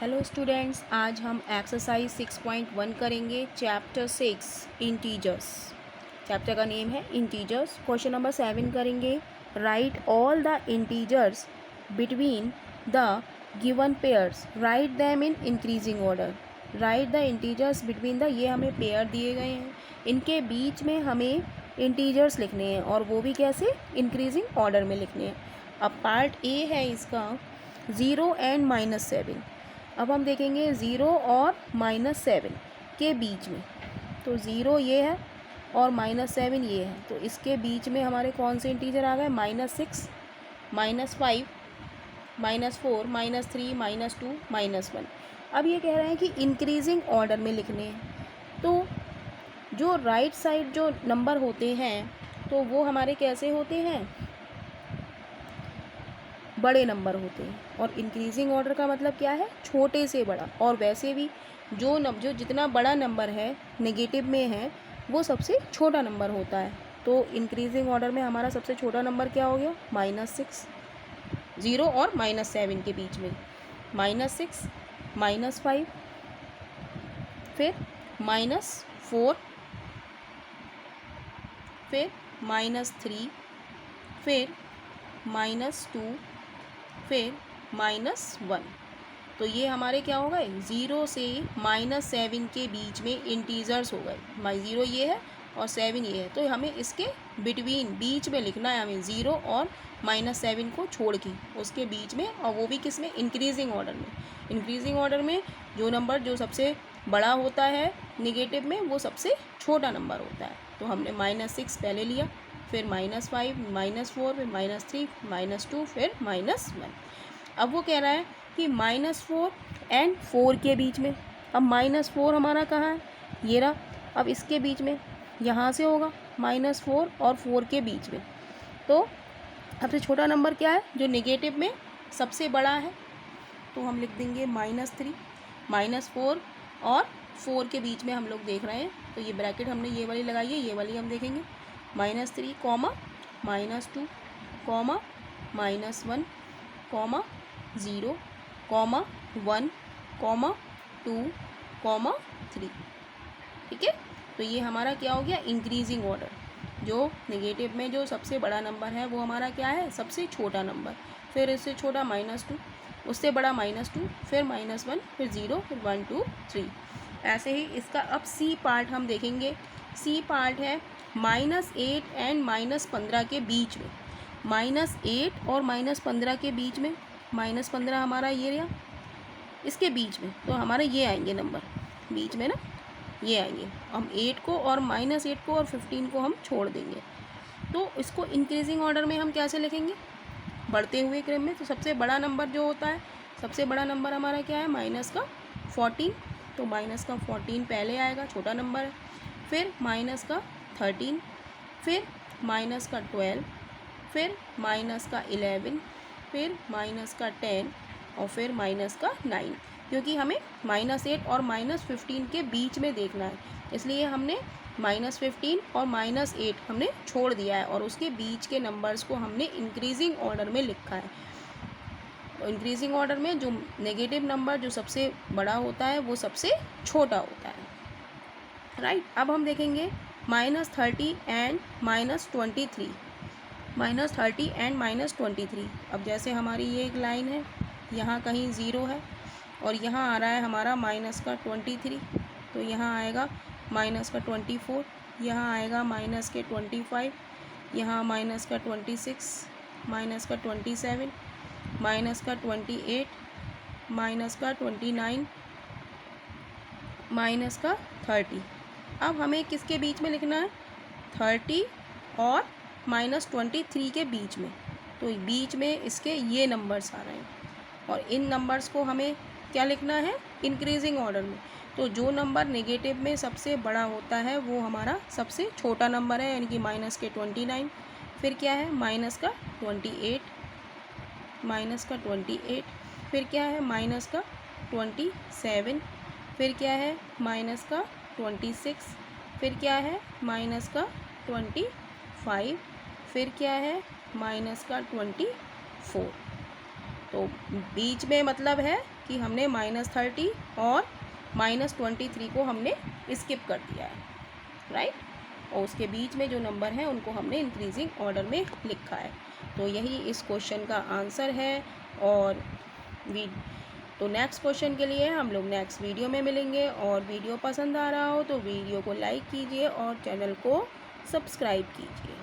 Hello students, आज हम exercise 6.1 करेंगे। Chapter 6 integers. चैप्टर का नेम है इंटीजर्स। क्वेश्चन नंबर 7 करेंगे। Right all the integers between the given pairs, right them in increasing order. Right the integers between the, ये हमें pair दिए गए हैं, इनके बीच में हमें इंटीजर्स लिखने हैं और वो भी कैसे, इंक्रीजिंग ऑर्डर में लिखने हैं। अब पार्ट ए है इसका 0 एंड -7। अब हम देखेंगे 0 और -7 के बीच में, तो 0 ये है और -7 ये है, तो इसके बीच में हमारे कौन से इंटीजर आ गए, -6, -5, -4, -3, -2, -1। अब ये कह रहे हैं कि इंक्रीजिंग ऑर्डर में लिखने हैं, तो जो राइट साइड जो नंबर होते हैं तो वो हमारे कैसे होते हैं, बड़े नंबर होते हैं। और इंक्रीजिंग ऑर्डर का मतलब क्या है, छोटे से बड़ा। और वैसे भी जो जितना बड़ा नंबर है नेगेटिव में है वो सबसे छोटा नंबर होता है। तो इंक्रीजिंग ऑर्डर में हमारा सबसे छोटा नंबर क्या हो गया, -6। 0 और -7 के बीच में -6, -5, फिर -4, फिर -3, फिर -2, फिर -1। तो ये हमारे क्या हो गए, 0 से -7 के बीच में इंटीजर्स हो गए। 0 ये है और 7 ये है, तो हमें इसके बिटवीन, बीच में लिखना है हमें, 0 और -7 को छोड़ के उसके बीच में, और वो भी किस में, इंक्रीजिंग ऑर्डर में। इंक्रीजिंग ऑर्डर में जो नंबर जो सबसे बड़ा होता है निगेटिव में वो सबसे छोटा नंबर होता है। तो हमने -6 पहले लिया, फिर -5, -4, फिर -3, -2, फिर -1। अब वो कह रहा है कि -4 एंड 4 के बीच में। अब -4 हमारा कहाँ है, ये रहा। अब इसके बीच में यहाँ से होगा -4 और 4 के बीच में। तो सबसे छोटा नंबर क्या है जो नेगेटिव में सबसे बड़ा है, तो हम लिख देंगे -3। -4 और 4 के बीच में हम लोग देख रहे हैं, तो ये ब्रैकेट हमने ये वाली लगाई है, ये वाली हम देखेंगे। -3, -2, -1, -0, 1, 2, 3। ठीक है, तो ये हमारा क्या हो गया, इंक्रीजिंग ऑर्डर। जो नेगेटिव में जो सबसे बड़ा नंबर है वो हमारा क्या है, सबसे छोटा नंबर, फिर इससे छोटा -2, उससे बड़ा -2, फिर -1, फिर 0, फिर 1, 2, 3। ऐसे ही इसका अब सी पार्ट हम देखेंगे। सी पार्ट है -8 एंड -15 के बीच में। -8 और -15 के बीच में, -15 हमारा ये रहा, इसके बीच में तो हमारे ये आएंगे नंबर, बीच में ना ये आएंगे। हम 8 को और -8 को और 15 को हम छोड़ देंगे। तो इसको इंक्रीजिंग ऑर्डर में हम कैसे लिखेंगे, बढ़ते हुए क्रम में। तो सबसे बड़ा नंबर जो होता है, सबसे बड़ा नंबर हमारा क्या है, -14। तो -14 पहले आएगा, छोटा नंबर है। फिर -13, फिर -12, फिर -11, फिर -10 और फिर -9। क्योंकि हमें -8 और -15 के बीच में देखना है, इसलिए हमने -15 और -8 हमने छोड़ दिया है और उसके बीच के नंबर्स को हमने इंक्रीजिंग ऑर्डर में लिखा है। इंक्रीजिंग ऑर्डर में जो नेगेटिव नंबर जो सबसे बड़ा होता है वो सबसे छोटा होता है। राइट, अब हम देखेंगे -30 एंड -23। -30 एंड -23। अब जैसे हमारी ये एक लाइन है, यहाँ कहीं 0 है और यहाँ आ रहा है हमारा -23, तो यहाँ आएगा -24, यहाँ आएगा -25, यहाँ -26, -27, -28, -29, -30। अब हमें किसके बीच में लिखना है, 30 और -23 के बीच में। तो बीच में इसके ये नंबर्स आ रहे हैं और इन नंबर्स को हमें क्या लिखना है, इंक्रीजिंग ऑर्डर में। तो जो नंबर नेगेटिव में सबसे बड़ा होता है वो हमारा सबसे छोटा नंबर है, यानी कि -29। फिर क्या है, -28, फिर क्या है, -27, फिर क्या है, -26, फिर क्या है, -25, फिर क्या है, -24। तो बीच में मतलब है कि हमने -30 और -23 को हमने स्किप कर दिया है, राइट। और उसके बीच में जो नंबर हैं उनको हमने इंक्रीजिंग ऑर्डर में लिखा है। तो यही इस क्वेश्चन का आंसर है। और तो नेक्स्ट क्वेश्चन के लिए हम लोग नेक्स्ट वीडियो में मिलेंगे। और वीडियो पसंद आ रहा हो तो वीडियो को लाइक कीजिए और चैनल को सब्सक्राइब कीजिए।